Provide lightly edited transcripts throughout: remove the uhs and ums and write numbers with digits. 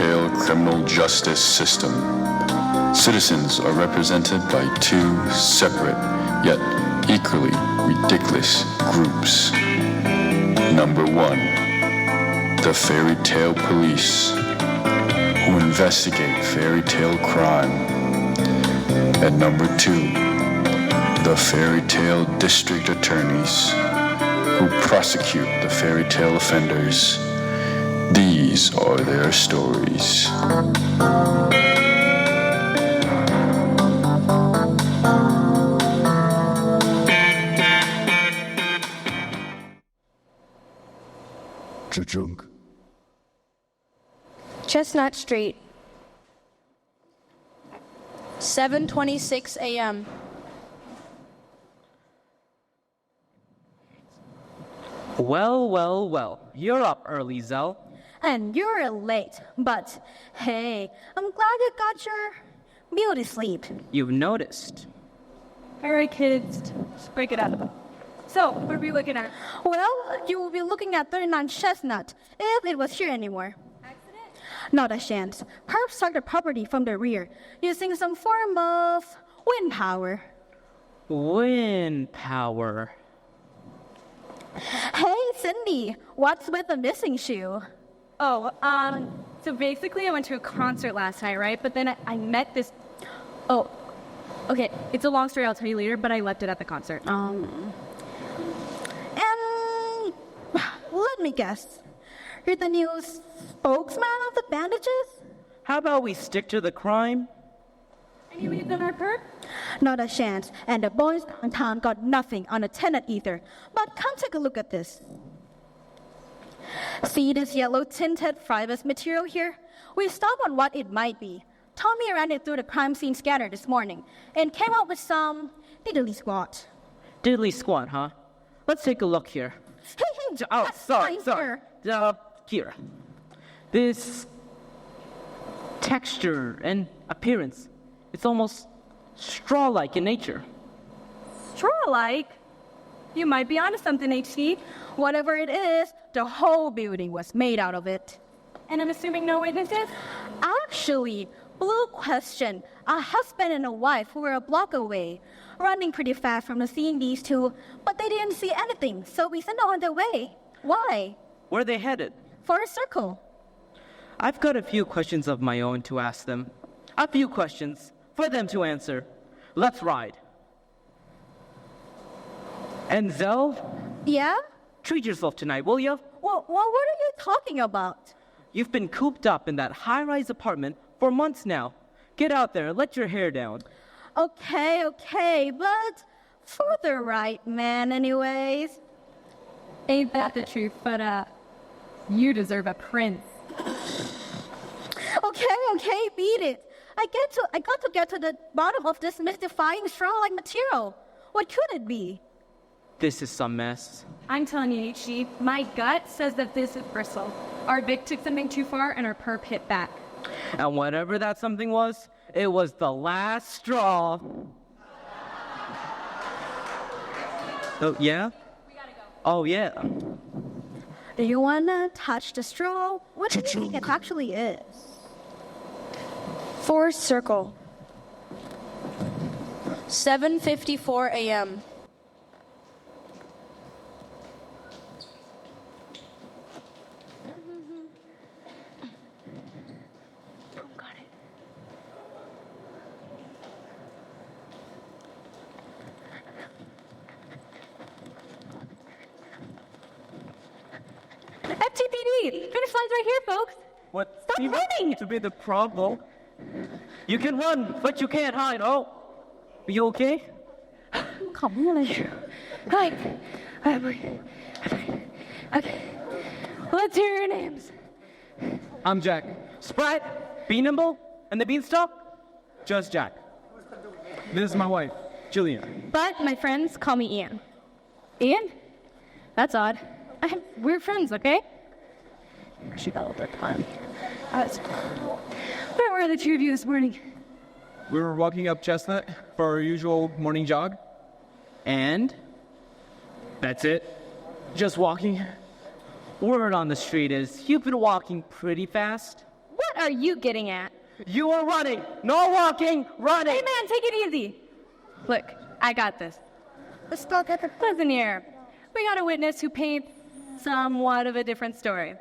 tail criminal justice system. Citizens are represented by two separate yet equally ridiculous groups. Number one, the fairy tale police, who investigate fairy tale crime. And number two, the fairy tale district attorneys, who prosecute the fairy tale offenders. These are their stories. Cha-chunk. Chestnut Street, 7:26 a.m. Well, you're up early, Zell. And you're late, but hey, I'm glad you got your beauty sleep. You've noticed. All right, kids, let's break it up. So, what are we looking at? Well, you will be looking at 39 Chestnut, if it was here anymore. Accident? Not a chance. Perps struck the property from the rear, using some form of wind power. Wind power. Hey, Cindy, what's with the missing shoe? Oh, so basically I went to a concert last night, right? But then I met this... Oh, okay, it's a long story, I'll tell you later, but I left it at the concert. And let me guess. You're the new spokesman of the bandages? How about we stick to the crime? Any leads on our perp? Not a chance. And the boys downtown got nothing on a tenant either. But come take a look at this. See this yellow tinted fibrous material here? We stopped on what it might be. Tommy ran it through the crime scene scanner this morning and came up with some diddly squat. Diddly squat, huh? Let's take a look here. Hey, Oh, that's sorry. fine, Here. This texture and appearance, it's almost straw-like in nature. Straw-like? You might be onto something, HC. Whatever it is, the whole building was made out of it. And I'm assuming no witnesses? Actually, blue question. A husband and a wife who were a block away, running pretty fast from the seeing these two, but they didn't see anything, so we sent them on their way. Why? Where are they headed? For a circle. I've got a few questions of my own to ask them. A few questions for them to answer. Let's ride. And Zell, Yeah? treat yourself tonight, will you? Well, what are you talking about? You've been cooped up in that high-rise apartment for months now. Get out there and let your hair down. Okay, but for the right man anyways. Ain't that the truth, but, you deserve a prince. Okay, beat it. I got to get to the bottom of this mystifying straw-like material. What could it be? This is some mess. I'm telling you, HG, my gut says that this is bristle. Our Vic took something too far and our perp hit back. And whatever that something was, it was the last straw. Oh, yeah? We gotta go. Oh, yeah. Do you wanna touch the straw? What do you think it actually is? Fourth circle, 7:54 a.m. FTPD! Finish line's right here, folks! What Stop seems running! to be the problem? You can run, but you can't hide. Oh, are you okay? Come on, Right. Okay. Let's hear your names. I'm Jack. Sprat, Be Nimble, and the Beanstalk? Just Jack. This is my wife, Jillian. But my friends call me Ian. Ian? That's odd. We're friends, okay? She got all that time. Where were the two of you this morning? We were walking up Chestnut for our usual morning jog. And? That's it. Just walking. Word on the street is you've been walking pretty fast. what are you getting at? You are running, no walking, running. Hey man, take it easy. Look, I got this. Listen here. We got a witness who paints somewhat of a different story.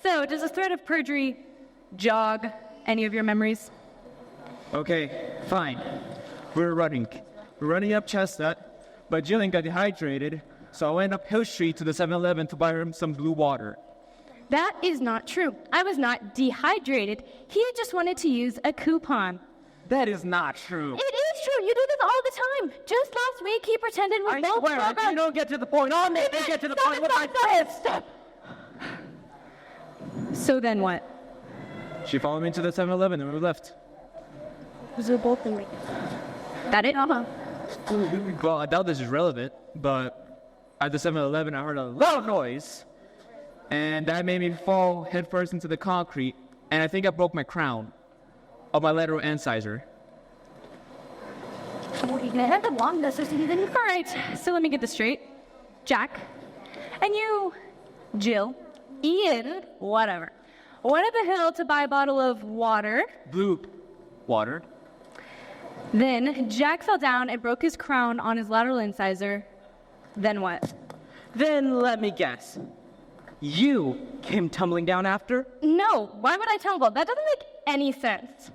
So, does the threat of perjury jog any of your memories? Okay, fine. We're running up Chestnut, but Jillian got dehydrated, so I went up Hill Street to the 7-Eleven to buy her some blue water. That is not true. I was not dehydrated. He just wanted to use a coupon. That is not true. It is true. You do this all the time. Just last week, he pretended we I both swear, broke if you don't get to the point, I'll make you get to the point with my Stop. So then what? She followed me to the 7-Eleven and we left. That it? Well, I doubt this is relevant, but at the 7-Eleven, I heard a loud noise, and that made me fall headfirst into the concrete, and I think I broke my crown of my lateral incisor. All right, so let me get this straight. Jack, and you, Jill, Ian, whatever, went up a hill to buy a bottle of water. Blue water. Then Jack fell down and broke his crown on his lateral incisor. Then what? Then let me guess. You came tumbling down after? No, why would I tumble? That doesn't make any sense.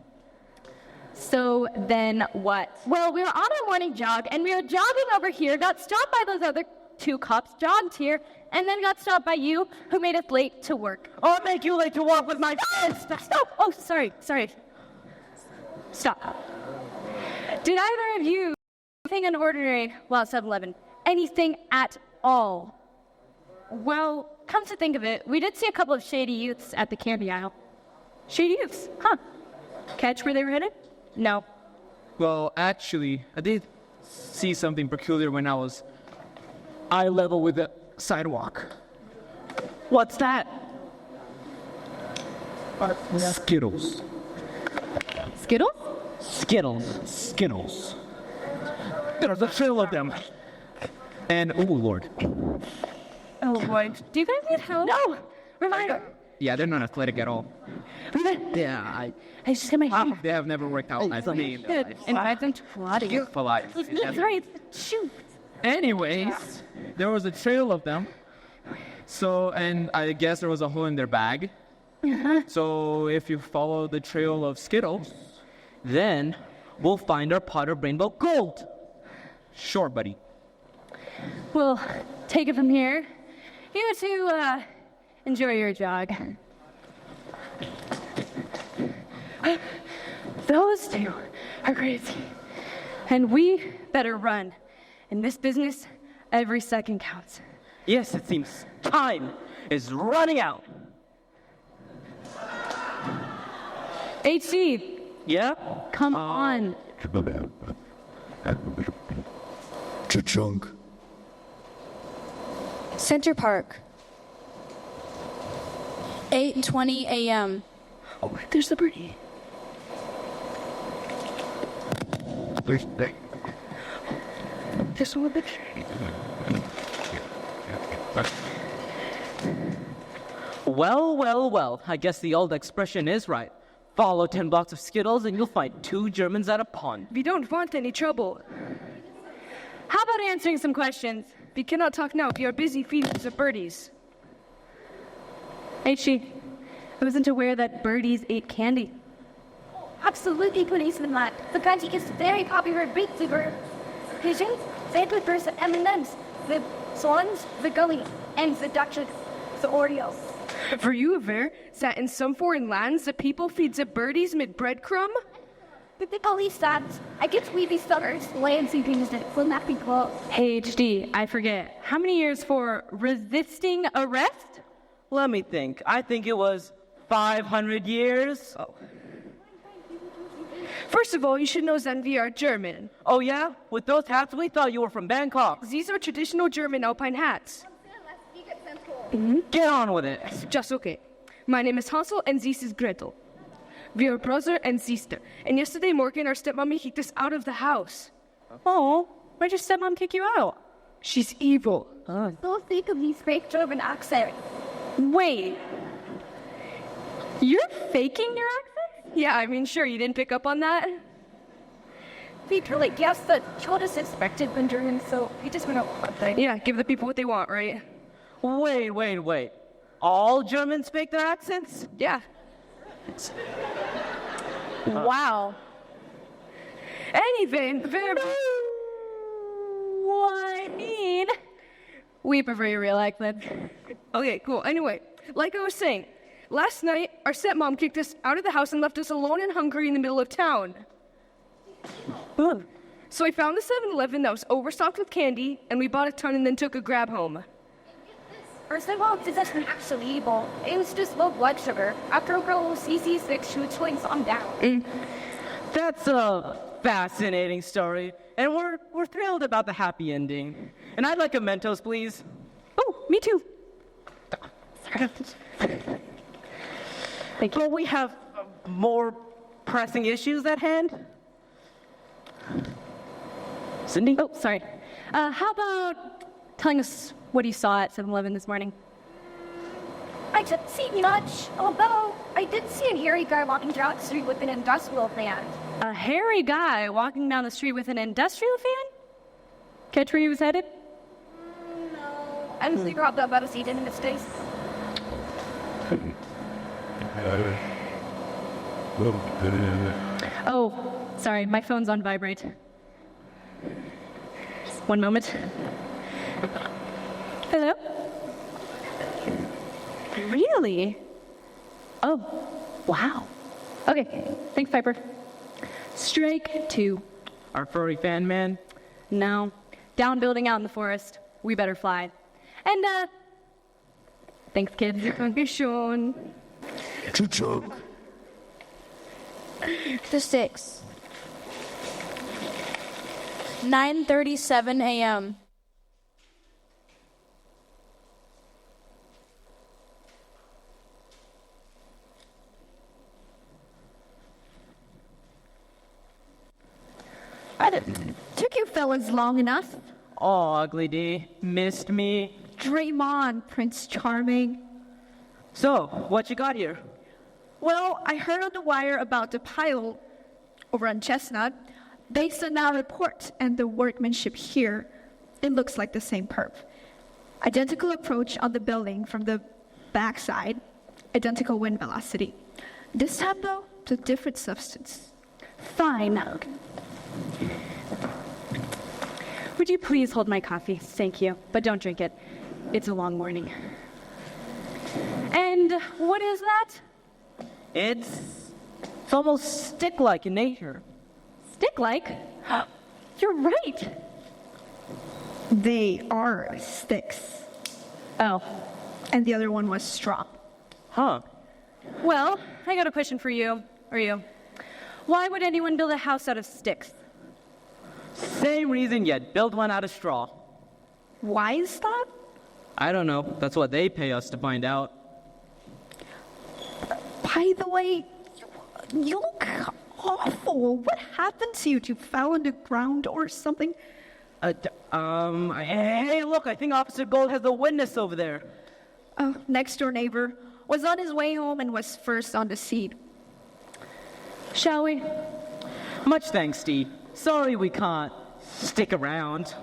So then what? Well, we were on our morning jog, and we were jogging over here, got stopped by those other two cops, jogged here, and then got stopped by you, who made us late to work. I'll make you late to walk with my friends. Stop! Oh, sorry. Stop. Did either of you anything unordinary while at 7-Eleven? Anything at all? Well, come to think of it, we did see a couple of shady youths at the candy aisle. Shady youths? Huh. Catch where they were headed? No. Well, actually, I did see something peculiar when I was eye level with the sidewalk. What's that? Skittles. Skittles? Skittles. There's a trail of them. And, oh Lord. Oh boy. Do you guys need help? No! Reminder. Yeah, they're not athletic at all. Yeah, I just got my shoe. They have never worked out as me. Good. Invite them to Pilates. For life. That's right. Shoot. Anyways, there was a trail of them. So, and I guess there was a hole in their bag. So, if you follow the trail of Skittles, then we'll find our pot of rainbow gold. sure, buddy. We'll take it from here. You two, enjoy your jog. Those two are crazy. And we better run. In this business, every second counts. Yes, it seems time is running out. HC, Yeah? come on. Cha-chunk. Center Park. 8:20 a.m. Oh, there's the birdie. There's one with the tree. Well. I guess the old expression is right. Follow 10 blocks of Skittles and you'll find 2 Germans at a pond. We don't want any trouble. How about answering some questions? We cannot talk now. We are busy feeding the birdies. HG, I wasn't aware that birdies ate candy. Absolutely, policeman. The candy is very popular big flavor. Pigeons, sandwich and M&Ms, the swans, the gully, and the Dutch, the Oreos. Were you aware that in some foreign lands the people feed the birdies with breadcrumb? But the police said, I guess we be suckers, lancing things that will not be closed. Hey, HD, I forget. How many years for resisting arrest? Let me think. I think it was 500 years. Oh. First of all, you should know that we are German. Oh, yeah? With those hats, we thought you were from Bangkok. These are traditional German alpine hats. Get on with it. Just okay. My name is Hansel and this is Gretel. We are brother and sister. And yesterday morning our stepmommy kicked us out of the house. Oh, why'd your stepmom kick you out? She's evil. Don't think of these fake German accent. Wait. You're faking your accent? Yeah, I mean, sure, you didn't pick up on that? We really guessed that Chota suspected Mandarin, so we just went out with it. Yeah, give the people what they want, right? Wait. All Germans speak their accents? Yeah. Wow. Anything, I mean, we prefer your real accent. Okay, cool. Anyway, like I was saying, last night, our stepmom kicked us out of the house and left us alone and hungry in the middle of town. So I found the 7-Eleven that was overstocked with candy, and we bought a ton and then took a grab home. Our stepmom isn't actually evil. It was just low blood sugar. After a girl was CC6, she would swing some down. That's a fascinating story, and we're thrilled about the happy ending. And I'd like a Mentos, please. Oh, me too. Thank you. But we have more pressing issues at hand. Cindy? Oh, sorry. How about telling us what you saw at 7-Eleven this morning? I didn't see much, although I did see a hairy guy walking down the street with an industrial fan. A hairy guy walking down the street with an industrial fan? Catch where he was headed? No. I didn't figure out that about a seat in his face. Oh, sorry, my phone's on vibrate. Just one moment. Hello? Really? Oh, wow. Okay, thanks, Piper. Strike 2. Our furry fan man? No. Down building out in the forest. We better fly. And, thanks, kids. Okay, Sean. Chug. The 6. 9:37 a.m. Took you fellas long enough. Oh, Ugly D. Missed me. Draymond, Prince Charming. So, what you got here? Well, I heard on the wire about the pile over on Chestnut. They sent out a report, and the workmanship here, it looks like the same perp. Identical approach on the building from the backside, identical wind velocity. This time, though, it's a different substance. Fine. Would you please hold my coffee? Thank you. But don't drink it. It's a long morning. And what is that? It's almost stick-like in nature. Stick-like? You're right. They are sticks. Oh. And the other one was straw. Huh. Well, I got a question for you. Or you. Why would anyone build a house out of sticks? Same reason you'd build one out of straw. Why is that? I don't know. That's what they pay us to find out. By the way, you look awful. What happened to you? You fell on the ground or something? Hey, look, I think Officer Gold has a witness over there. Oh, next door neighbor was on his way home and was first on the scene. Shall we? Much thanks, Steve. Sorry we can't stick around.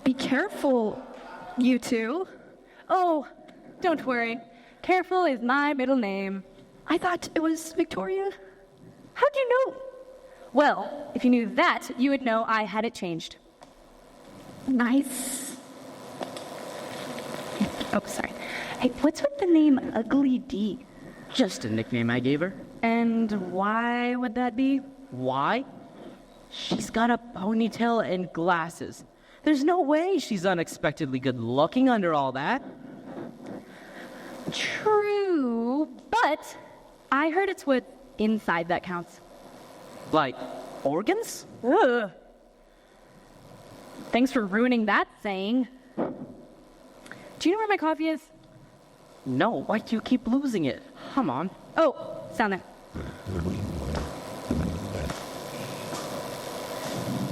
Be careful, you two. Oh, don't worry. Careful is my middle name. I thought it was Victoria. How'd you know? Well, if you knew that, you would know I had it changed. Nice. Oh, sorry. Hey, what's with the name Ugly D? Just a nickname I gave her. And why would that be? Why? She's got a ponytail and glasses. There's no way she's unexpectedly good looking under all that. True, but I heard it's what inside that counts. Like, organs? Ugh. Thanks for ruining that saying. Do you know where my coffee is? No, why do you keep losing it? Come on. Oh, it's down there.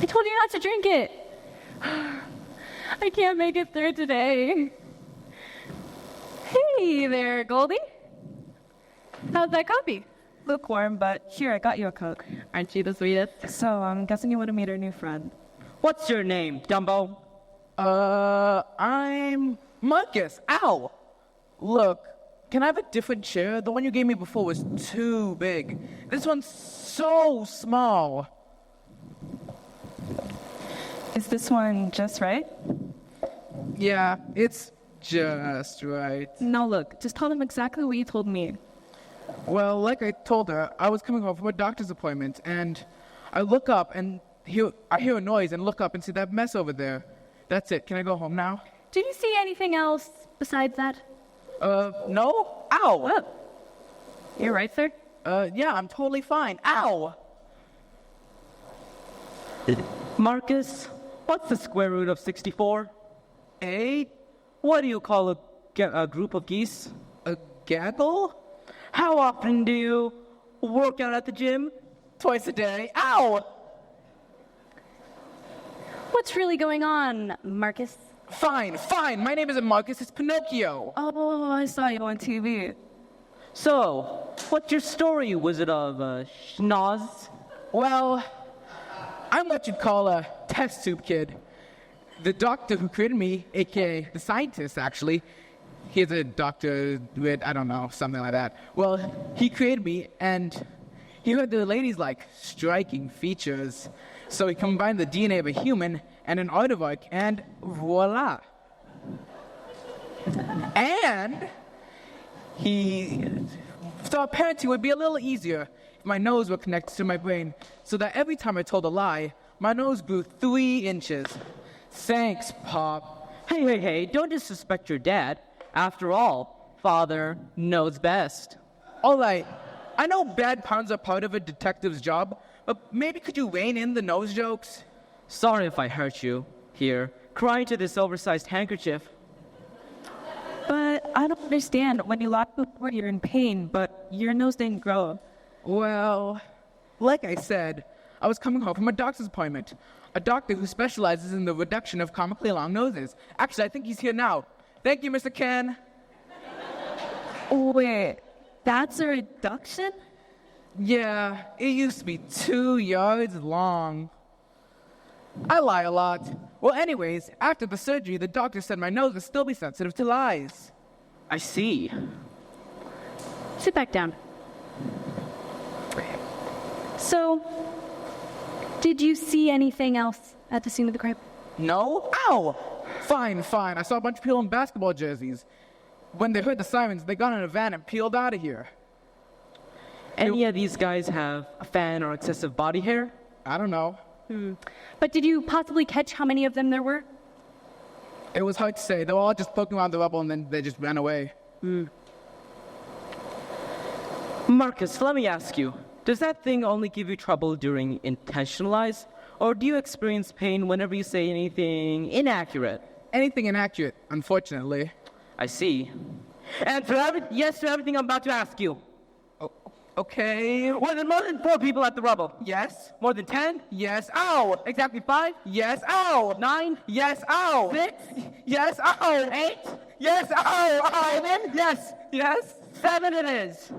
I told you not to drink it. I can't make it through today. Hey there, Goldie. How's that coffee? lukewarm, but here, I got you a Coke. Aren't you the sweetest? So, I'm guessing you want to meet our new friend. What's your name, Dumbo? I'm Marcus. Ow! Look, can I have a different chair? The one you gave me before was too big. This one's so small. Is this one just right? Yeah, it's just right. No, look, just tell them exactly what you told me. Well, like I told her, I was coming home from a doctor's appointment, and I look up and I hear a noise and look up and see that mess over there. That's it. Can I go home now? Did you see anything else besides that? No? Ow! Oh. You're right, sir. Yeah, I'm totally fine. Ow! Marcus, what's the square root of 64? 8? What do you call a group of geese? A gaggle? How often do you work out at the gym? Twice a day. Ow! What's really going on, Marcus? Fine. My name isn't Marcus, it's Pinocchio. Oh, I saw you on TV. So, what's your story, Wizard of Schnoz? Well, I'm what you'd call a test tube kid. The doctor who created me, aka the scientist, actually, he's a doctor with, I don't know, something like that. Well, he created me, and he heard the ladies like striking features. So he combined the DNA of a human and an aardvark, and voila. And he thought parenting would be a little easier if my nose were connected to my brain, so that every time I told a lie, my nose grew 3 inches. Thanks, Pop. Hey, don't disrespect your dad. After all, father knows best. All right, I know bad puns are part of a detective's job, but maybe could you rein in the nose jokes? Sorry if I hurt you. Here, cry into this oversized handkerchief. But I don't understand. When you laugh before, you're in pain, but your nose didn't grow. Well, like I said, I was coming home from a doctor's appointment. A doctor who specializes in the reduction of comically long noses. Actually, I think he's here now. Thank you, Mr. Ken. Wait, that's a reduction? Yeah, it used to be 2 yards long. I lie a lot. Well, anyways, after the surgery, the doctor said my nose would still be sensitive to lies. I see. Sit back down. So, did you see anything else at the scene of the crime? No? Ow! Fine. I saw a bunch of people in basketball jerseys. When they heard the sirens, they got in a van and peeled out of here. Any of these guys have a fan or excessive body hair? I don't know. But did you possibly catch how many of them there were? It was hard to say. They were all just poking around the rubble and then they just ran away. Marcus, let me ask you. Does that thing only give you trouble during intentional lies? Or do you experience pain whenever you say anything inaccurate? Anything inaccurate, unfortunately. I see. And yes to everything I'm about to ask you. Okay. More than 4 people at the rubble. Yes. More than 10? Yes. Ow! Exactly 5? Yes. Ow! 9? Yes. Ow! 6? Yes. Ow! 8? Yes. Ow! Ow! 7? Yes. Yes. 7 it is.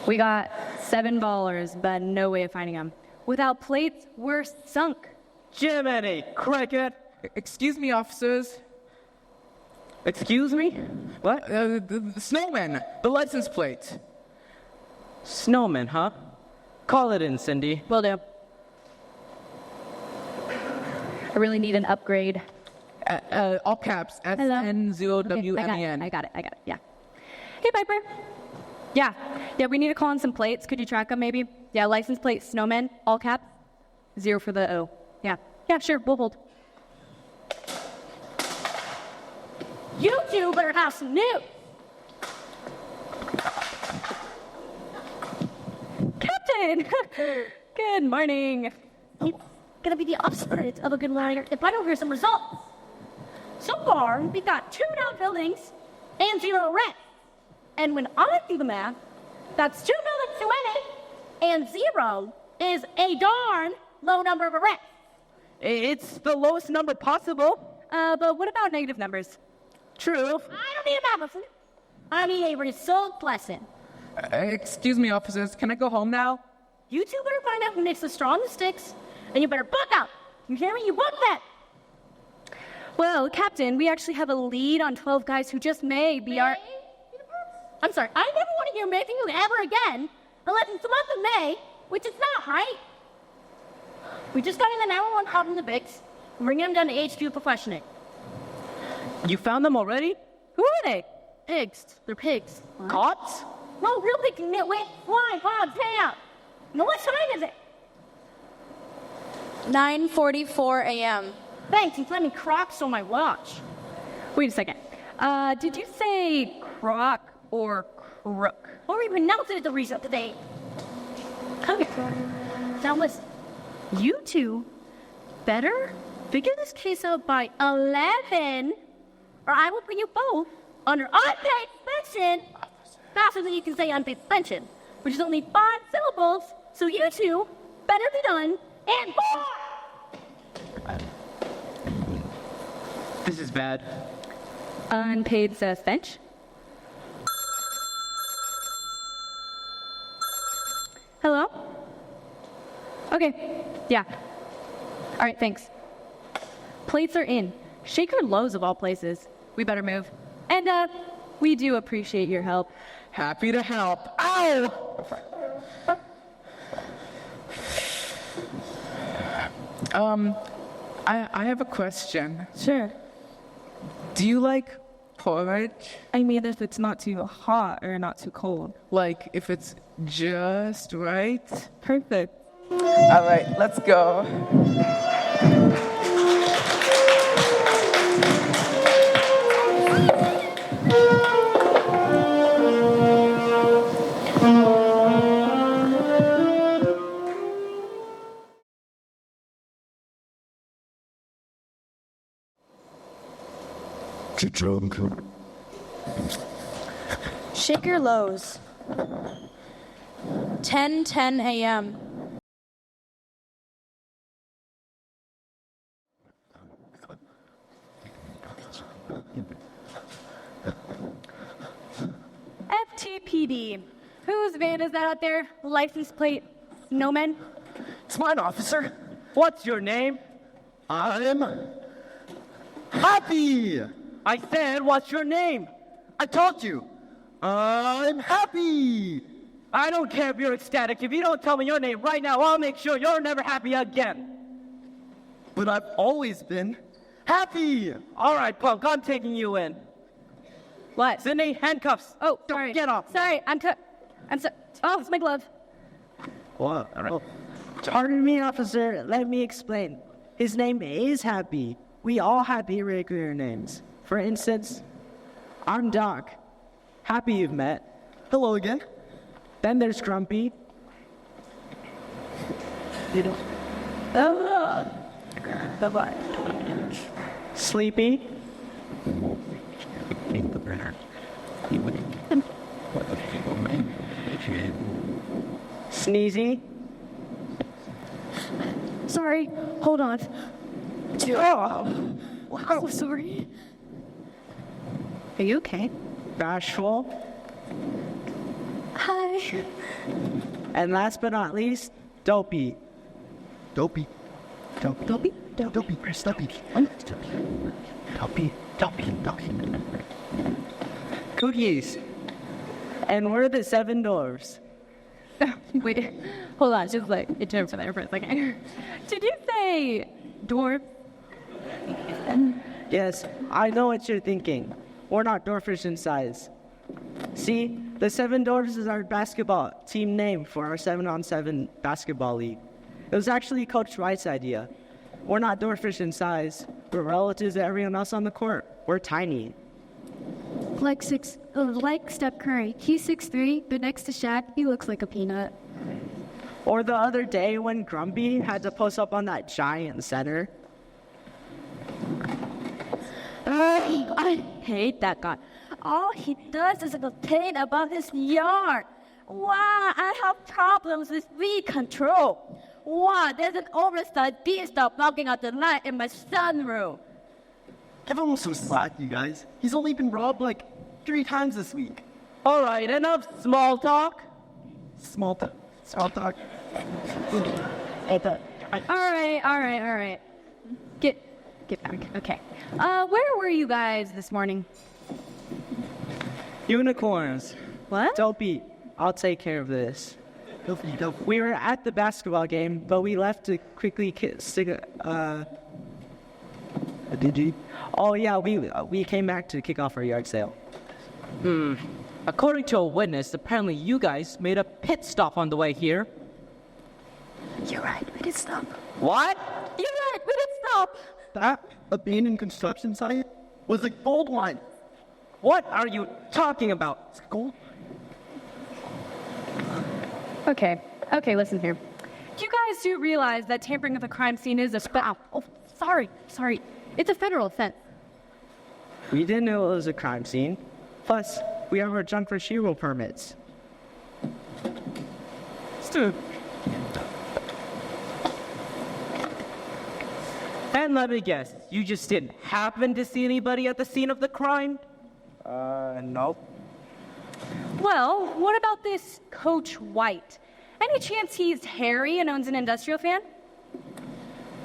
We got $7, but no way of finding them. Without plates, we're sunk. Jiminy Cricket. Excuse me, officers. Excuse me? What? The snowman. The license plate. Snowman, huh? Call it in, Cindy. Will do. I really need an upgrade. All caps. Hello. SN0WMEN. I got it. Yeah. Hey, Piper. Yeah, we need to call in some plates. Could you track them, maybe? Yeah, license plate, snowman, all caps. 0 for the O. Yeah, sure, we'll hold. You two better have some news. Captain! Good morning. It's gonna be the opposite of a good liar if I don't hear some results. So far, we've got 2 down buildings and 0 rent. And when I do the math, that's 2 buildings too many, and 0 is a darn low number of arrests. It's the lowest number possible. But what about negative numbers? True. I don't need a math lesson. I mean, Avery is so pleasant. Excuse me, officers. Can I go home now? You two better find out who makes the straw and the sticks, and you better book out. You hear me? You book that. Well, Captain, we actually have a lead on 12 guys who just may be our... I'm sorry, I never want to hear May from you ever again, unless it's the month of May, which is not, right? We just got in the 911 call from the Bigs. We're bringing them down to HQ for questioning. You found them already? Who are they? Pigs. They're pigs. Cots? No, real pigs. Wait, fly, hogs, hang out. No, what time is it? 9:44 a.m. Thanks, he's letting me Crocs on my watch. Wait a second. Did you say croc or crook? Or we pronounced it at the reset today. Come here. Now listen. You two better figure this case out by 11, or I will put you both under unpaid suspension faster than you can say unpaid suspension, which is only 5 syllables, so you two better be done and more! This is bad. Unpaid suspension? Hello? Okay. Yeah. All right, thanks. Plates are in. Shaker Lowe's of all places. We better move. And, we do appreciate your help. Happy to help. Ow! I have a question. Sure. Do you like porridge? I mean, if it's not too hot or not too cold. Like, if it's just right? Perfect. All right, let's go. Drunk. Shaker Lowe's. 10:10 a.m. FTPD. Whose van is that out there? License plate? No men? It's mine, officer. What's your name? I'm happy. I said, what's your name? I told you. I'm happy. I don't care if you're ecstatic. If you don't tell me your name right now, I'll make sure you're never happy again. But I've always been happy. All right, punk, I'm taking you in. What? Sydney, handcuffs. Oh, sorry. Get off. Sorry, I'm so. Oh, it's my glove. What? All right. Pardon me, officer. Let me explain. His name is Happy. We all have irregular names. For instance, I'm Doc. Happy you've met. Hello again. Then there's Grumpy. You know. Bye-bye. Sleepy. Sneezy. Sorry. Hold on. Oh. Oh, sorry. Are you okay? Bashful. Hi. And last but not least, Dopey. Dopey. Dopey. Dopey? Dopey. Dopey. Dopey. Dopey. Dopey. Cookies. And we're the 7 dwarfs. Wait, hold on. Just like, it jumped there for a second. Did you say dwarf? Yes, I know what you're thinking. We're not dwarfish in size. See, the 7 Dwarfs is our basketball team name for our 7-on-7 basketball league. It was actually Coach Wright's idea. We're not dwarfish in size. We're relatives to everyone else on the court. We're tiny. Like Steph Curry. He's 6'3", but next to Shaq, he looks like a peanut. Or the other day when Grumpy had to post up on that giant center. I hate that guy. All he does is complain about his yard. Wow, I have problems with weed control. Wow, there's an oversized beanstalk blocking out the light in my sunroom. Give him some slack, you guys. He's only been robbed like 3 times this week. All right, enough small talk. Small talk. All right. Get back. Okay. Where were you guys this morning? Unicorns. What? Dopey. I'll take care of this. Dopey. We were at the basketball game, but we left to quickly Did you? Oh yeah, we came back to kick off our yard sale. According to a witness, apparently you guys made a pit stop on the way here. You're right, we did stop. What? You're right, we did stop. That abandoned construction site was a gold mine. What are you talking about? Gold? Okay, listen here. You guys do realize that tampering with a crime scene is a sorry. It's a federal offense. We didn't know it was a crime scene. Plus, we have our junk retrieval permits. And let me guess, you just didn't happen to see anybody at the scene of the crime? No. Well, what about this Coach White? Any chance he's hairy and owns an industrial fan?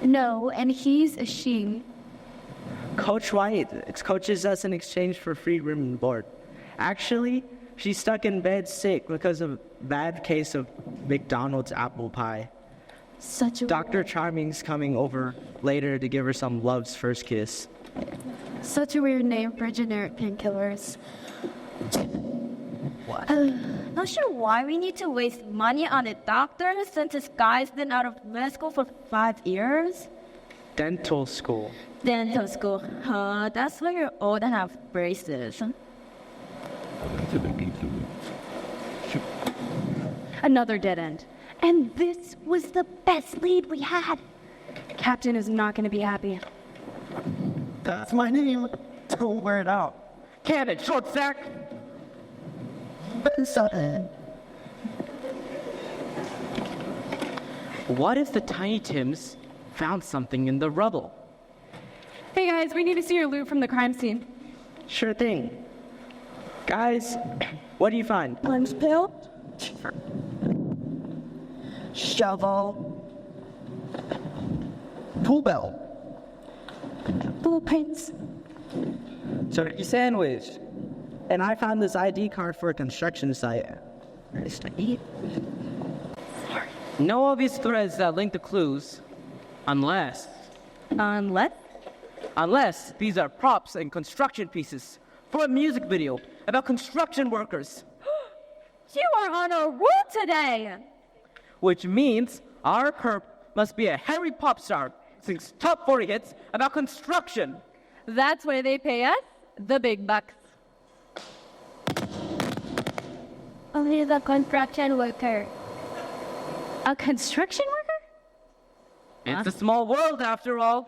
No, and he's a she. Coach White coaches us in exchange for free room and board. Actually, she's stuck in bed sick because of a bad case of McDonald's apple pie. Such a Dr. Charming's coming over later to give her some love's first kiss. Such a weird name for generic painkillers. What? Not sure why we need to waste money on a doctor since this guy's been out of med school for 5 years. Dental school. Dental school. That's why you're old and have braces. Another dead end. And this was the best lead we had. Captain is not going to be happy. That's my name. Don't wear it out. Cannon, short sack! What if the Tiny Tims found something in the rubble? Hey guys, we need to see your loot from the crime scene. Sure thing. Guys, what do you find? Lunch pill. Shovel. Tool belt. Blueprints. Turkey sandwich. And I found this ID card for a construction site. No obvious threads that link the clues, unless these are props and construction pieces for a music video about construction workers. You are on a roll today! Which means our perp must be a hairy pop star, sings top 40 hits about construction. That's where they pay us the big bucks. Only the construction worker. A construction worker? It's a small world after all.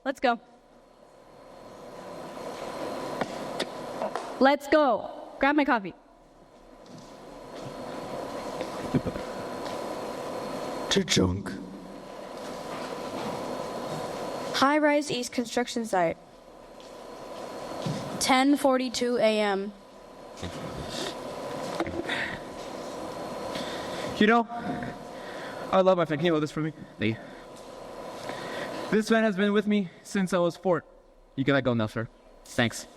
Let's go. Let's go. Grab my coffee. To junk. High-rise east construction site. 10:42 a.m. You know, I love my fan. Can you hold this for me? Thank you. This fan has been with me since I was 4. You can let go now, sir. Thanks.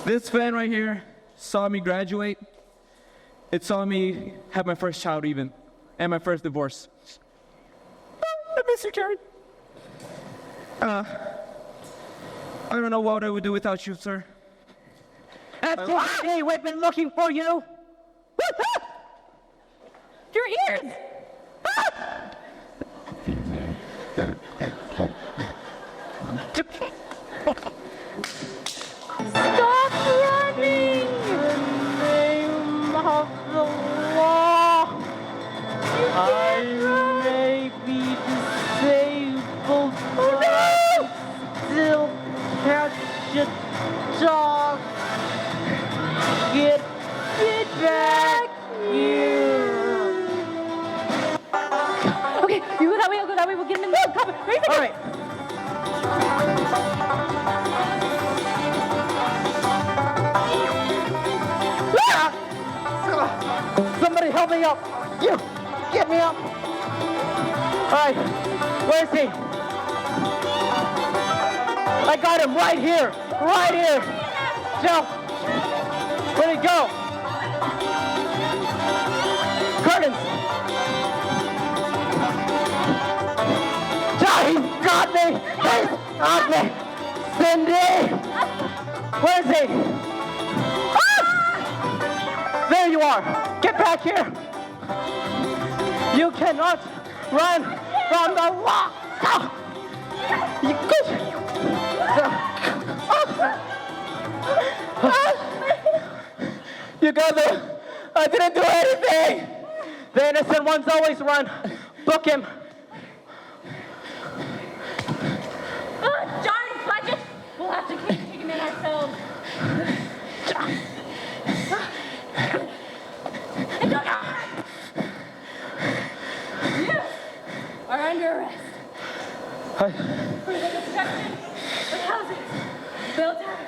This fan right here saw me graduate. It saw me have my first child even, and my first divorce. I miss you, Karen. I don't know what I would do without you, sir. That's why we've been looking for you. Your ears! Stop running! In the name of the law, I may be disabled, but I still catch a dog. Get back here! Okay, you go that way, we'll get him in the cover. All right. help me up! You! Get me up! Alright, where is he? I got him right here! Right here! Joe! Where'd he go? Curtains! Joe, he's got me! He's got me! Cindy! Where is he? Ah! There you are! Get back here! You cannot run from the law! Ah! You good? You got the... I didn't do anything! The innocent ones always run. Book him. Darn budget! We'll have to keep him in ourselves. You are under arrest. For the destruction of houses built out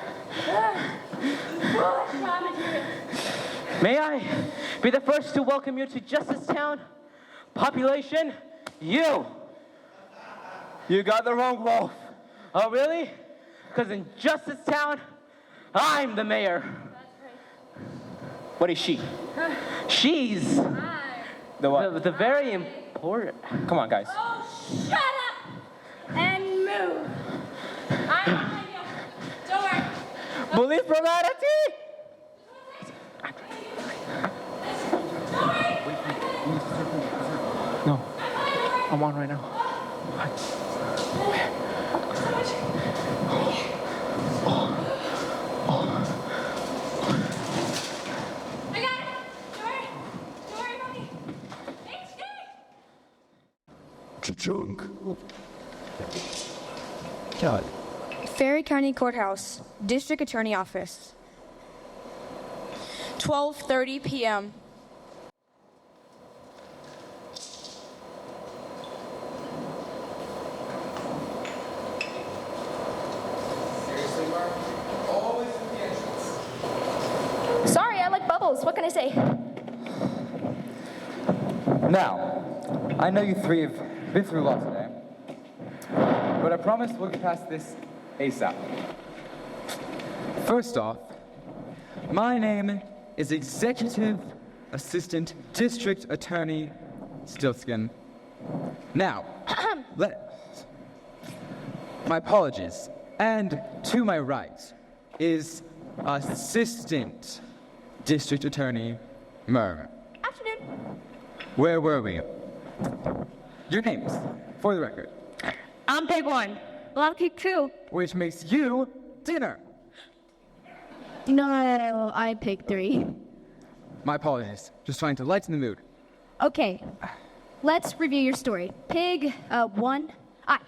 foolish raw materials. May I be the first to welcome you to Justice Town? Population, you! You got the wrong wolf. Oh, really? Because in Justice Town, I'm the mayor. That's right. What is she? She's The what? the very important. Come on, guys. Oh, shut up and move. I'm behind you. Don't worry. Bully formality? No. I'm on right now. I got it. Don't worry. Don't worry about me. Thanks, guys. Cha-chunk. God. Ferry County Courthouse, District Attorney Office. 12:30 p.m. Sorry, I like bubbles. What can I say? Now, I know you three have been through a lot today, but I promise we'll get past this ASAP. First off, my name is Executive Assistant District Attorney Stilskin. Now, my apologies. And to my right is Assistant District Attorney Murr. Afternoon. Where were we? Your names, for the record. I'm Pig 1. Well, I'm Pig 2. Which makes you Dinner. No, I picked 3. My apologies. Just trying to lighten the mood. Okay, let's review your story. Pig 1.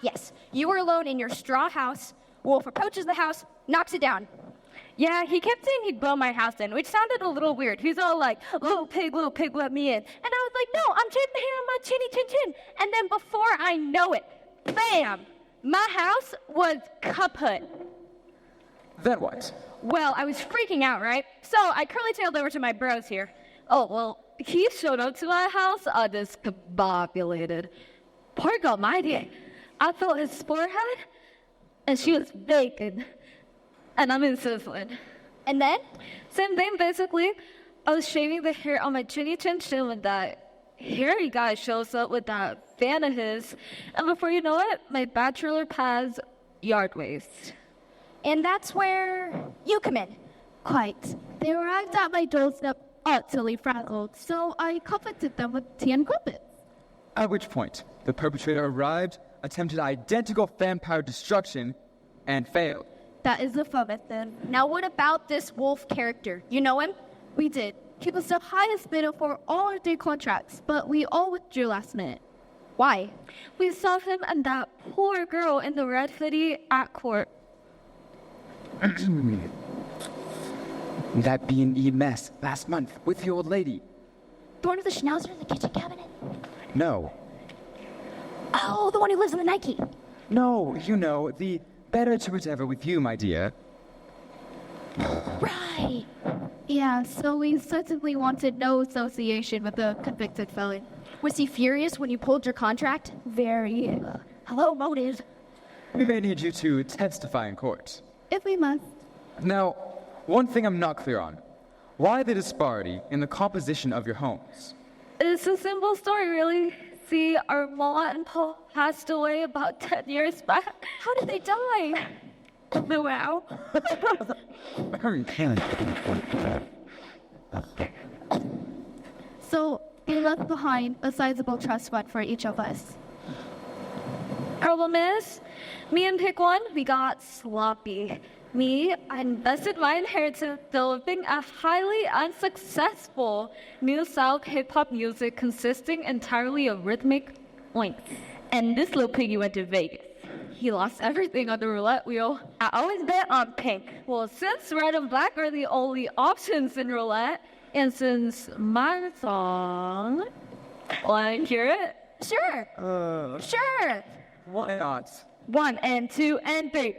Yes. You were alone in your straw house. Wolf approaches the house, knocks it down. Yeah, he kept saying he'd blow my house in, which sounded a little weird. He's all like, little pig, let me in. And I was like, no, I'm shaving the hair on my chinny chin chin. And then before I know it, bam, my house was kaput. Then what? Well, I was freaking out, right? So I curly-tailed over to my bros here. Oh, well, he showed up to my house discombobulated. Poor almighty. I felt his forehead, and she was bacon. And I'm in sizzling. And then? Same thing, basically. I was shaving the hair on my chinny chin chin when that hairy guy shows up with that fan of his. And before you know it, my bachelor pads yard waste. And that's where you come in. Quite. They arrived at my doorstep utterly frazzled, so I comforted them with tea and crumpets. At which point, the perpetrator arrived, attempted identical fan-powered destruction, and failed. That is the fun method. Now what about this Wolf character? You know him? We did. He was the highest bidder for all our 3 contracts, but we all withdrew last minute. Why? We saw him and that poor girl in the red hoodie at court. That B&E mess last month with the old lady. The one with the schnauzer in the kitchen cabinet? No. Oh, the one who lives in the Nike. No, you know, the better to whatever with you, my dear. Right. Yeah, so we certainly wanted no association with a convicted felon. Was he furious when you pulled your contract? Very. Hello, motive. We may need you to testify in court. If we must. Now, one thing I'm not clear on. Why the disparity in the composition of your homes? It's a simple story, really. See, our Ma and Pa passed away about 10 years back. How did they die? Wow. So, we left behind a sizable trust fund for each of us. Problem is, me and Pick One, we got sloppy. Me, I invested my inheritance developing a highly unsuccessful new style hip-hop music consisting entirely of rhythmic oink. And this little piggy went to Vegas. He lost everything on the roulette wheel. I always bet on pink. Well, since red and black are the only options in roulette, and since my song, wanna hear it? Sure. Sure. Why not? 1 and 2 and 3.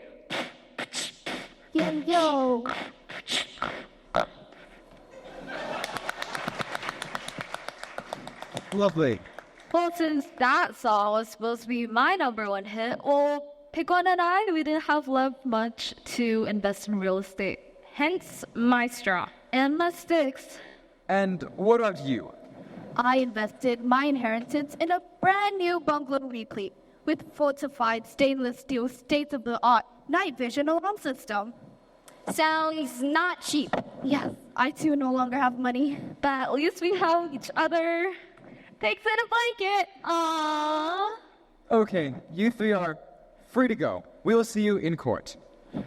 Yo. Lovely. Well, since that song was supposed to be my #1 hit, well, Pick One and I, we didn't have left much to invest in real estate. Hence, my straw and my sticks. And what about you? I invested my inheritance in a brand new bungalow replete with fortified stainless steel state-of-the-art night vision alarm system. Sounds not cheap. Yes, I too no longer have money. But at least we have each other. Thanks in a blanket. Aww. Okay, you three are free to go. We will see you in court. Well,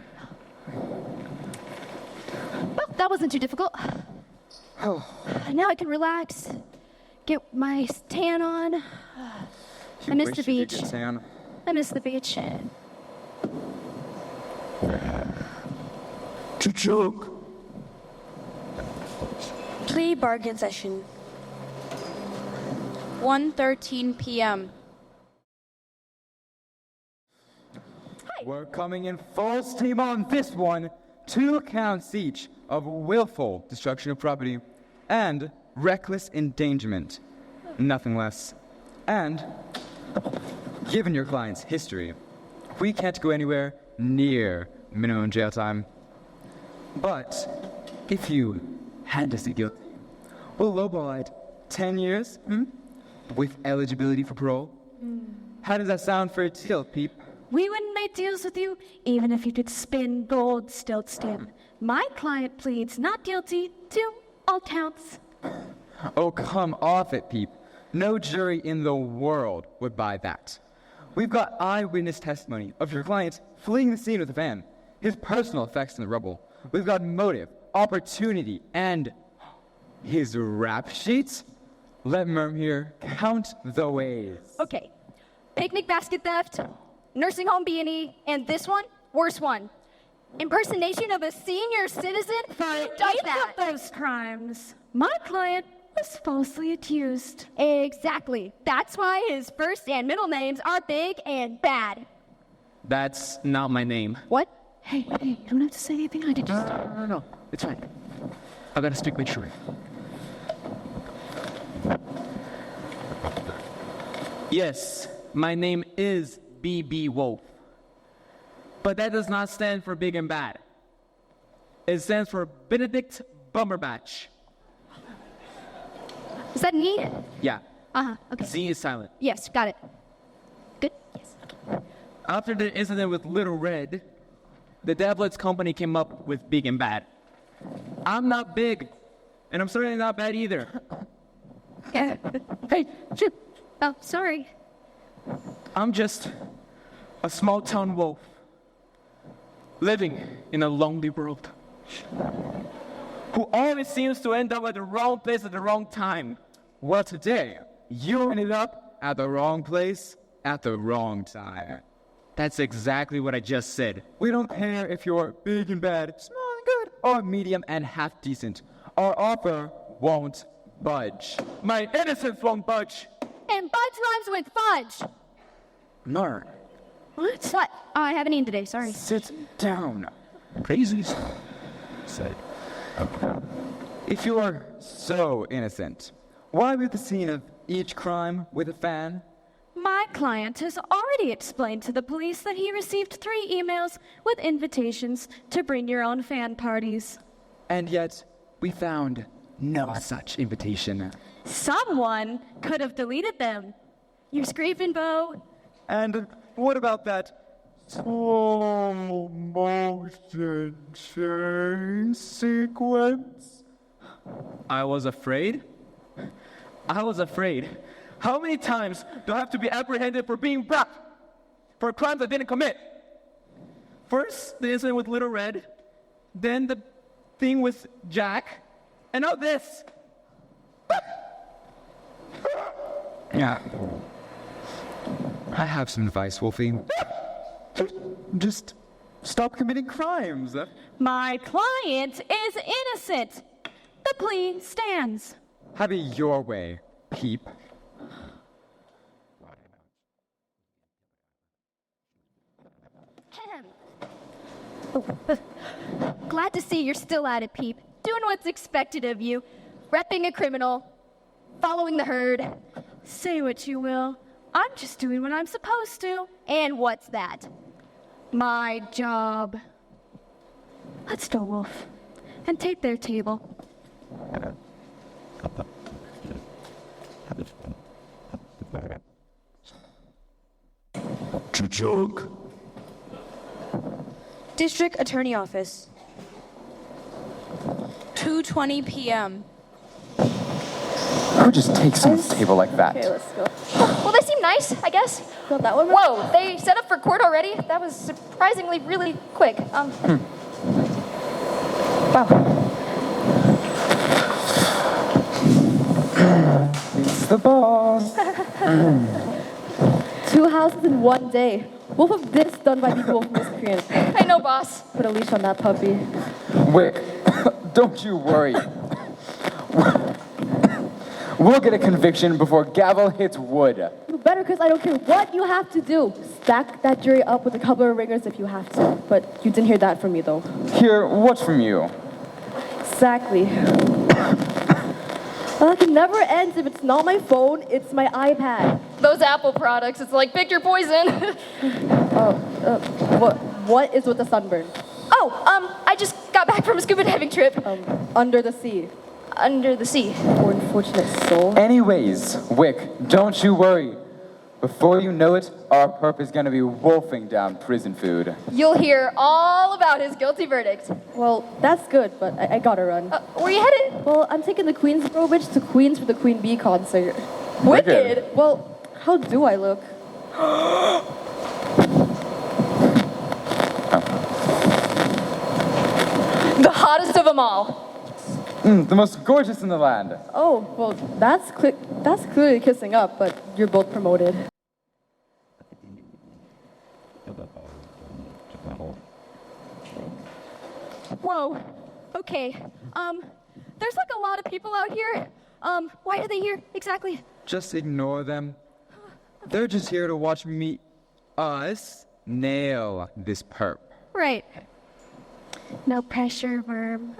that wasn't too difficult. Oh. Now I can relax, get my tan on. You I miss wish the you could beach. get tan. I miss the beach. To choke. Plea bargain session. 1:13 p.m. We're coming in full steam on this one. 2 counts each of willful destruction of property and reckless endangerment. Nothing less. And, given your client's history, we can't go anywhere near minimum jail time. But, if you had to see guilty, we'll lowball it 10 years, with eligibility for parole. How does that sound for a deal, Peep? We wouldn't make deals with you, even if you could spin gold still stamp. My client pleads not guilty to all counts. Oh, come off it, Peep. No jury in the world would buy that. We've got eyewitness testimony of your client fleeing the scene with a van, his personal effects in the rubble. We've got motive, opportunity, and his rap sheets. Let Merm here count the ways. Okay. Picnic basket theft, nursing home B&E, and this one, worst one. Impersonation of a senior citizen? For Does each that? of those crimes, my client was falsely accused. Exactly. That's why his first and middle names are big and bad. That's not my name. What? Hey, you don't have to say anything. I did just. No. It's fine. I gotta stick my truth. Yes, my name is B.B. Wolf. But that does not stand for big and bad. It stands for Benedict Bumberbatch. Is that an E? Yeah. Okay. Z is silent. Yes, got it. Good? Yes. After the incident with Little Red, the Devlets company came up with big and bad. I'm not big, and I'm certainly not bad either. Yeah. Hey, shit. Oh, sorry. I'm just a small town wolf living in a lonely world who always seems to end up at the wrong place at the wrong time. Well, today, you ended up at the wrong place at the wrong time. That's exactly what I just said. We don't care if you're big and bad, small and good, or medium and half decent. Our offer won't budge. My innocence won't budge. And budge rhymes with fudge. No. What? Oh, I haven't eaten today, sorry. Sit down. Crazy. Said. If you are so innocent, why be at the scene of each crime with a fan? My client has already explained to the police that he received 3 emails with invitations to bring your own fan parties. And yet, we found no such invitation. Someone could have deleted them. You're scraping, Bo. And what about that slow motion change sequence? I was afraid. How many times do I have to be apprehended for being black? For crimes I didn't commit? First, the incident with Little Red, then the thing with Jack, and now this. Yeah. I have some advice, Wolfie. Just stop committing crimes. My client is innocent. The plea stands. Have it your way, Peep. Glad to see you're still at it, Peep. Doing what's expected of you. Repping a criminal. Following the herd. Say what you will. I'm just doing what I'm supposed to. And what's that? My job. Let's go, Wolf. And take their table. Chug. District Attorney Office. 2:20 p.m. Who just takes on a table like that? Okay, let's go. Well, they seem nice, I guess. Got that one. Whoa, they set up for court already? That was surprisingly really quick. Wow. It's the boss. 2 houses in 1 day. Wolf of this done by people from miscreant. I know, boss. Put a leash on that puppy. Wick, don't you worry. We'll get a conviction before gavel hits wood. You better, because I don't care what you have to do. Stack that jury up with a couple of ringers if you have to. But you didn't hear that from me, though. Hear what from you? Exactly. It never ends. If it's not my phone, it's my iPad. Those Apple products, it's like, pick your poison. What is with the sunburn? I just got back from a scuba diving trip. Under the sea. Under the sea. Poor unfortunate soul. Anyways, Wick, don't you worry. Before you know it, our perp is gonna be wolfing down prison food. You'll hear all about his guilty verdict. Well, that's good, but I gotta run. Where you headed? Well, I'm taking the Queensboro Bridge to Queens for the Queen Bee concert. Wicked! Well, how do I look? The hottest of them all. The most gorgeous in the land. Oh, well, that's clearly kissing up, but you're both promoted. Whoa. Okay. There's like a lot of people out here. Why are they here exactly? Just ignore them. They're just here to watch us nail this perp. Right. No pressure, Worm.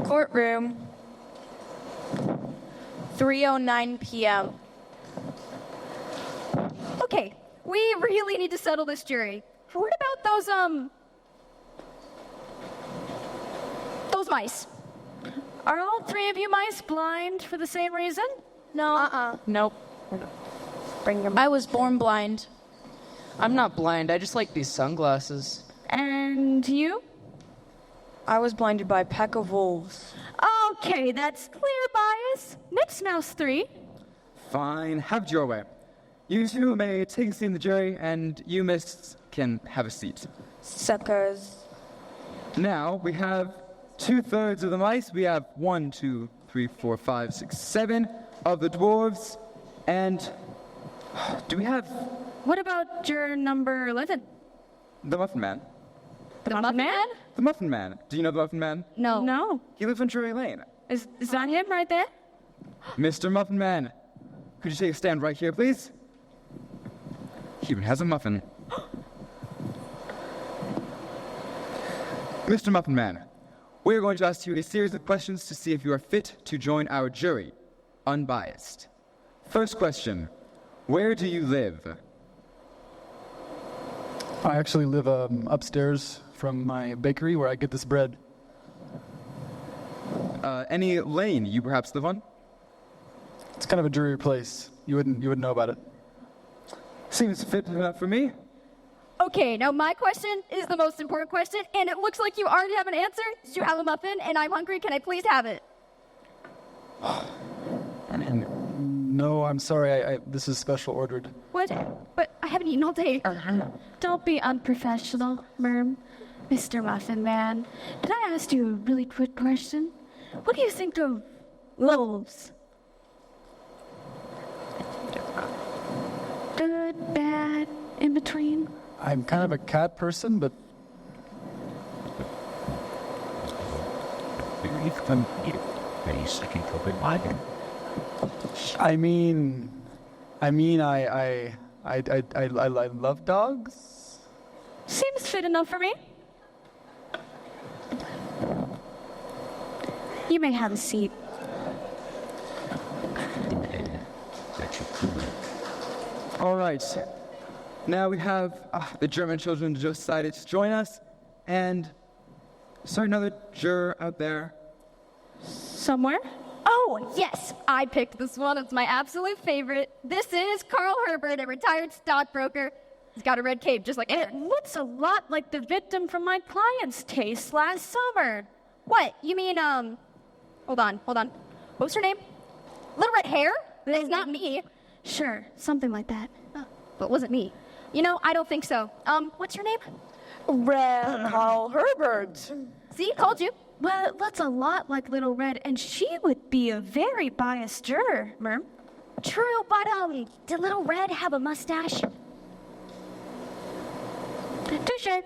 Courtroom. 3:09 p.m. Okay, we really need to settle this jury. What about those mice? Are all 3 of you mice blind for the same reason? No. Nope. Bring them. I was born blind. I'm not blind. I just like these sunglasses. And you? I was blinded by a pack of wolves. Okay, that's clear bias. Next mouse 3. Fine, have it your way. You two may take a seat in the jury, and you, miss, can have a seat. Suckers. Now, we have 2/3 of the mice. We have 1, 2, 3, 4, 5, 6, 7 of the dwarves. And do we have What about juror number 11? the Muffin Man? The Muffin Man? The Muffin Man. Do you know the Muffin Man? No. No. He lives on Drury Lane. Is that him right there? Mr. Muffin Man, could you take a stand right here, please? He even has a muffin. Mr. Muffin Man, We're going to ask you a series of questions to see if you are fit to join our jury, unbiased. First question, where do you live? I actually live upstairs from my bakery where I get this bread. Any lane you perhaps live on? It's kind of a dreary place. You wouldn't know about it. Seems fit enough for me. Okay, now my question is the most important question, and it looks like you already have an answer. Did you have a muffin? And I'm hungry. Can I please have it? No, I'm sorry. This is special ordered. What? But I haven't eaten all day. Don't be unprofessional, Merm. Mr. Muffin Man, did I ask you a really quick question? What do you think of loaves? Good, bad, in between? I'm kind of a cat person, but I mean, I love dogs. Seems fit enough for me. You may have a seat. All right. Now we have the German children decided to join us, and sorry, another juror out there. Somewhere? Oh, yes, I picked this one. It's my absolute favorite. This is Carl Herbert, a retired stockbroker. He's got a red cape, just like It looks a lot like the victim from my client's case last summer. What? You mean, hold on. What was her name? Little Red Hair? It's not me. Sure, something like that. But it wasn't me. You know, I don't think so. What's your name? Red Carl Herbert. See, told you. Well, it looks a lot like Little Red, and she would be a very biased juror, Merm. True, but, did Little Red have a mustache? Touche.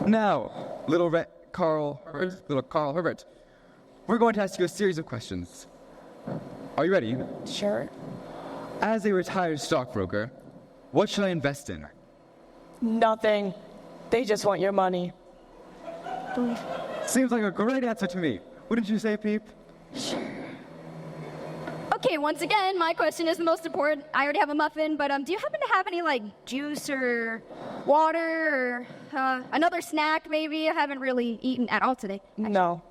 Now, little Carl Herbert, we're going to ask you a series of questions. Are you ready? Sure. As a retired stockbroker, what should I invest in? Nothing. They just want your money. Seems like a great answer to me. Wouldn't you say, Peep? Okay, once again, my question is the most important. I already have a muffin, but do you happen to have any, like, juice or water or another snack, maybe? I haven't really eaten at all today. Actually. No.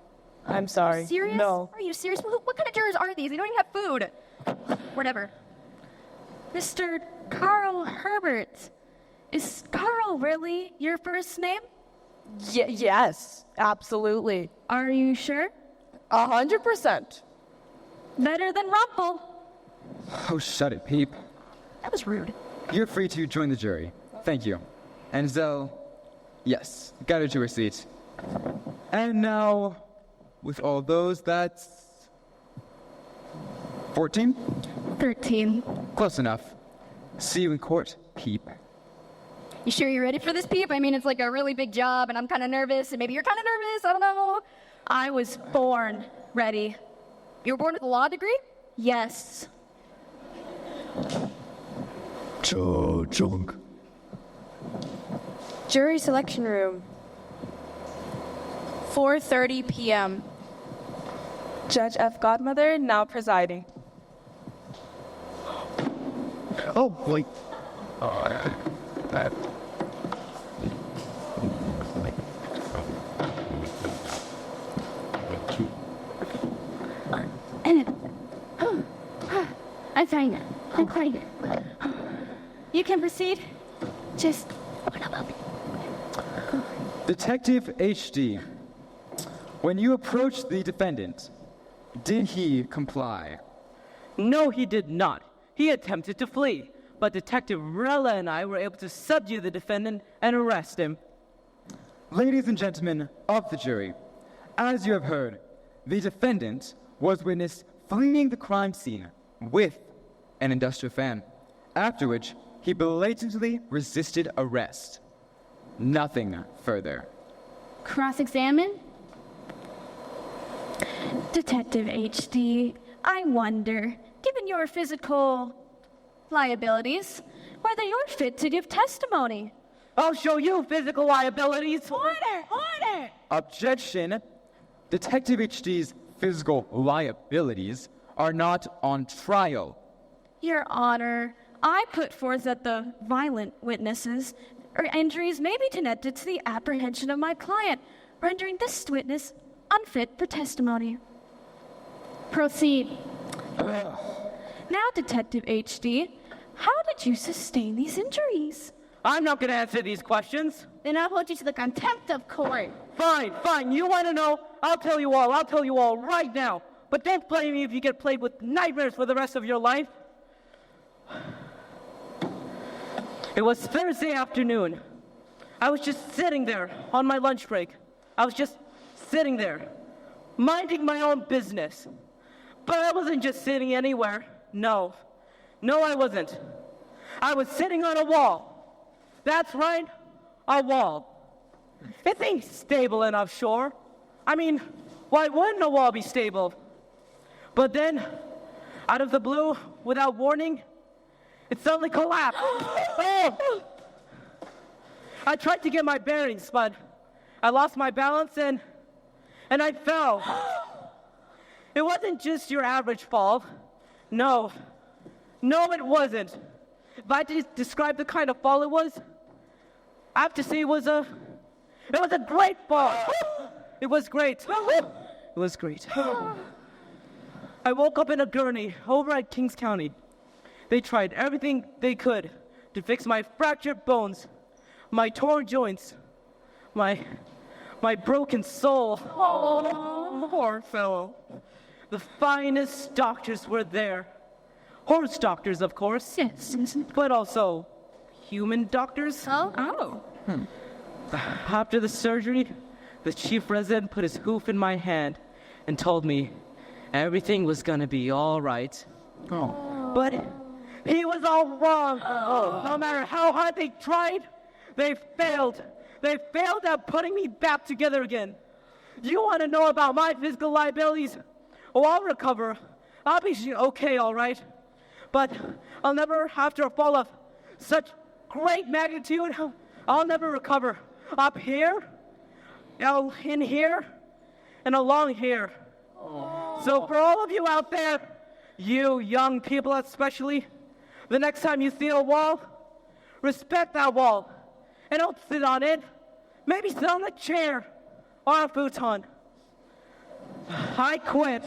I'm sorry. Serious? No. Are you serious? What kind of jurors are these? They don't even have food. Whatever. Mr. Carl Herbert, is Carl really your first name? Yes, absolutely. Are you sure? 100%. Better than Rumple. Oh, shut it, Peep. That was rude. You're free to join the jury. Thank you. And Zell, yes, got her to her seat. And now, with all those, that's 14? 13. Close enough. See you in court, Peep. You sure you're ready for this, Peep? I mean, it's like a really big job, and I'm kind of nervous, and maybe you're kind of nervous. I don't know. I was born ready. You were born with a law degree? Yes. Junk. Jury selection room. 4:30 p.m. Judge F. Godmother now presiding. Oh, wait. I'm fine. You can proceed. Just open up. Detective HD, when you approached the defendant, did he comply? No, he did not. He attempted to flee, but Detective Rella and I were able to subdue the defendant and arrest him. Ladies and gentlemen of the jury, as you have heard, the defendant was witnessed fleeing the crime scene with an industrial fan, after which he blatantly resisted arrest. Nothing further. Cross-examine? Detective HD, I wonder, given your physical liabilities, whether you're fit to give testimony. I'll show you physical liabilities. Order! Objection. Detective HD's physical liabilities are not on trial. Your Honor, I put forth that the violent witnesses or injuries may be connected to the apprehension of my client, rendering this witness unfit for testimony. Proceed. Now, Detective HD, how did you sustain these injuries? I'm not going to answer these questions. Then I'll hold you to the contempt of court. Fine. You want to know? I'll tell you all right now. But don't blame me if you get plagued with nightmares for the rest of your life. It was Thursday afternoon. I was just sitting there on my lunch break. I was just sitting there, minding my own business. But I wasn't just sitting anywhere. No, I wasn't. I was sitting on a wall. That's right, a wall. It ain't stable enough, sure. I mean, why wouldn't a wall be stable? But then, out of the blue, without warning, it suddenly collapsed. Oh! I tried to get my bearings, but I lost my balance and I fell. It wasn't just your average fall. No, it wasn't. If I had to describe the kind of fall it was, I have to say it was a great fall. It was great. It was great. I woke up in a gurney over at Kings County. They tried everything they could to fix my fractured bones, my torn joints, my broken soul. Oh, poor fellow. The finest doctors were there. Horse doctors, of course. Yes. But also human doctors. Oh. After the surgery, the chief resident put his hoof in my hand and told me everything was gonna be all right. Oh. But he was all wrong. No matter how hard they tried, they failed. They failed at putting me back together again. You want to know about my physical liabilities? Oh, I'll recover. I'll be okay, all right. But I'll never, after a fall of such great magnitude, I'll never recover. Up here, in here, and along here. So for all of you out there, you young people especially, the next time you see a wall, respect that wall. And don't sit on it. Maybe sit on a chair or a futon. I quit.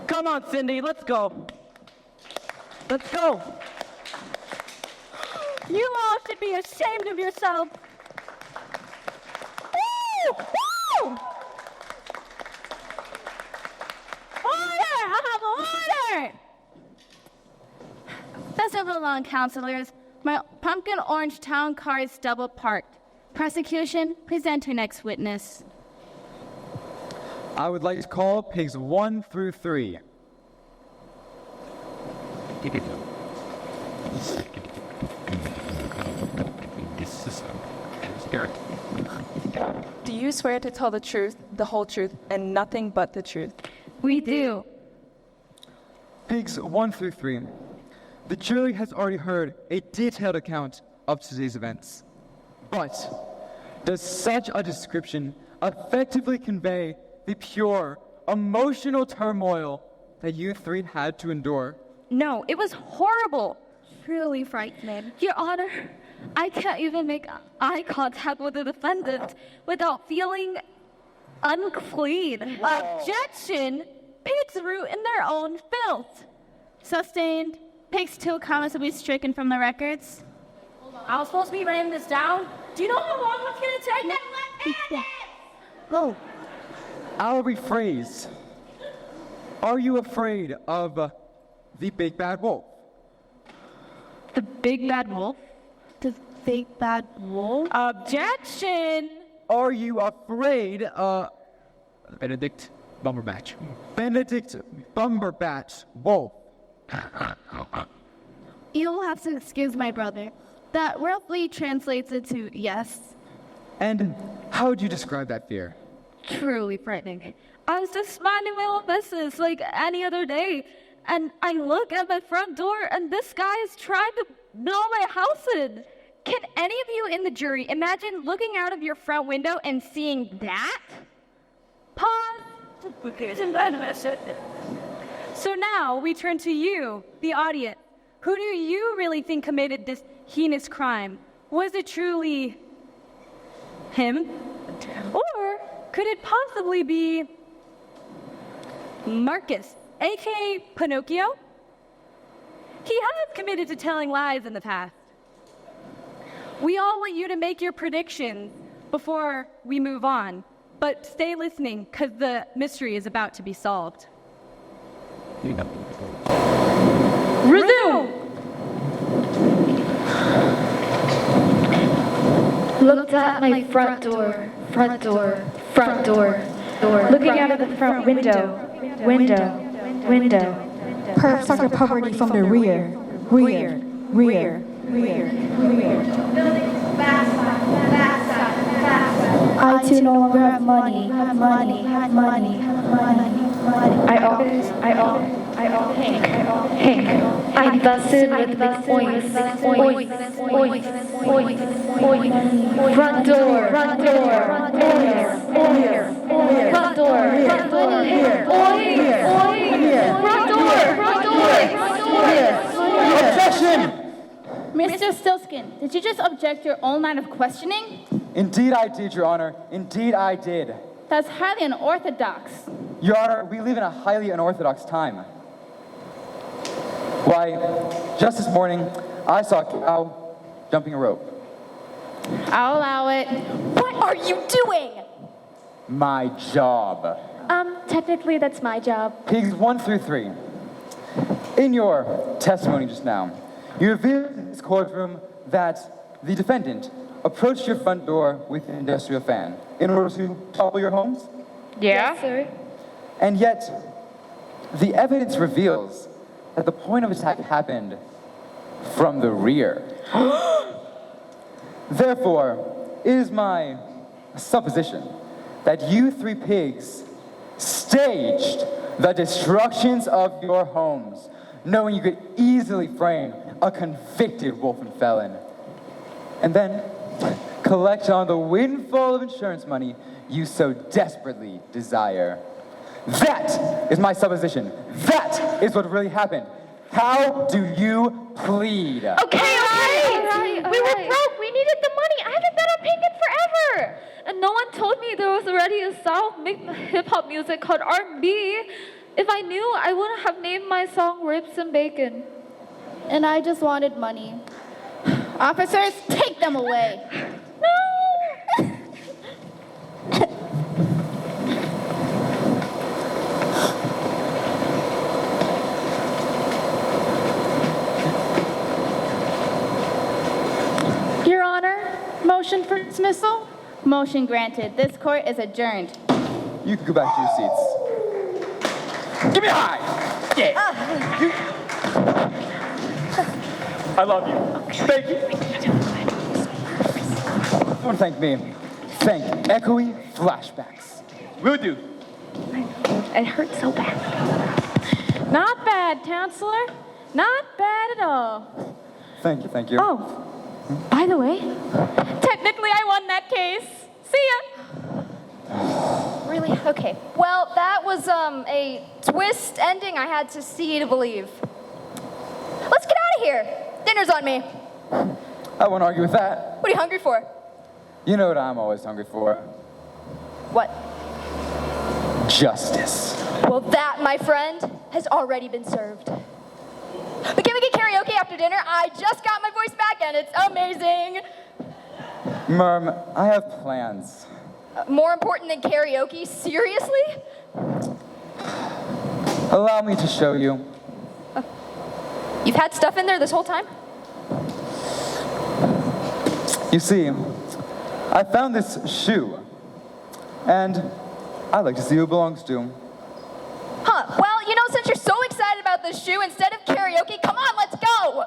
Come on, Cindy, let's go. Let's go. You all should be ashamed of yourself. Woo! Order! I have order! Best of along, counselors. My pumpkin orange town car is double parked. Prosecution, present your next witness. I would like to call pigs 1 through 3. Do you swear to tell the truth, the whole truth, and nothing but the truth? We do. Pigs 1 through 3. The jury has already heard a detailed account of today's events. But does such a description effectively convey the pure, emotional turmoil that you three had to endure? No, it was horrible. Truly frightening. Your Honor, I can't even make eye contact with the defendant without feeling unclean. Objection! Pigs root in their own filth. Sustained. Pigs 2 comments will be stricken from the records. I was supposed to be writing this down. Do you know how long it's going to take? Go. I'll rephrase. Are you afraid of the big bad wolf? The big bad wolf? The big bad wolf? Objection! Are you afraid Benedict Bumberbatch. Benedict Bumberbatch wolf? You'll have to excuse my brother. That roughly translates into yes. And how would you describe that fear? truly frightening. I was just minding my own business like any other day, and I look at my front door, and this guy is trying to blow my house in. Can any of you in the jury imagine looking out of your front window and seeing that? Pause. So now we turn to you, the audience. Who do you really think committed this heinous crime? Was it truly him? Or could it possibly be Marcus, aka Pinocchio? He has committed to telling lies in the past. We all want you to make your predictions before we move on, but stay listening because the mystery is about to be solved. Resume! Looked at my front door, front door, front door, door. Looking out of the front window, window, window. Perps sucker poverty from the rear, rear, rear, rear, rear. I too no longer have money, money, money, money. Hank. I busted with big oinks, oinks, oinks, oinks, oinks. Front door, front door, oinks, oinks, front door, front door, oinks, oinks, front door, Objection! Mr. Stillskin, did you just object your own line of questioning? Indeed I did, Your Honor. Indeed I did. That's highly unorthodox. Your Honor, we live in a highly unorthodox time. Why, just this morning, I saw a cow jumping a rope. I'll allow it. What are you doing? My job. Technically that's my job. Pigs 1 through 3. In your testimony just now, you revealed in this courtroom that the defendant approached your front door with an industrial fan in order to topple your homes? Yeah? Yes, sir. And yet, the evidence reveals that the point of attack happened from the rear. Therefore, it is my supposition that you 3 pigs staged the destructions of your homes, knowing you could easily frame a convicted wolf and felon, and then collect on the windfall of insurance money you so desperately desire. That is my supposition. That is what really happened. How do you plead? Okay. We were broke. We needed the money. I haven't been on Pink forever. And no one told me there was already a style of hip-hop music called R&B. If I knew, I wouldn't have named my song Ribs and Bacon. And I just wanted money. Officers, take them away. No! Your Honor, motion for dismissal? Motion granted. This court is adjourned. You can go back to your seats. Give me a high! Yeah. I love you. Thank you. Don't thank me. Thank Echoey Flashbacks. Will do. It hurts so bad. Not bad, counselor. Not bad at all. Thank you. Oh, by the way, technically I won that case. See ya. Really? Okay. Well, that was a twist ending I had to see to believe. Let's get out of here. Dinner's on me. I won't argue with that. What are you hungry for? You know what I'm always hungry for. What? Justice. Well, that, my friend, has already been served. But can we get karaoke after dinner? I just got my voice back and it's amazing. Merm, I have plans. More important than karaoke? Seriously? Allow me to show you. You've had stuff in there this whole time? You see, I found this shoe, and I'd like to see who it belongs to. Huh, well, since you're so excited about this shoe, instead of karaoke, come on, let's go!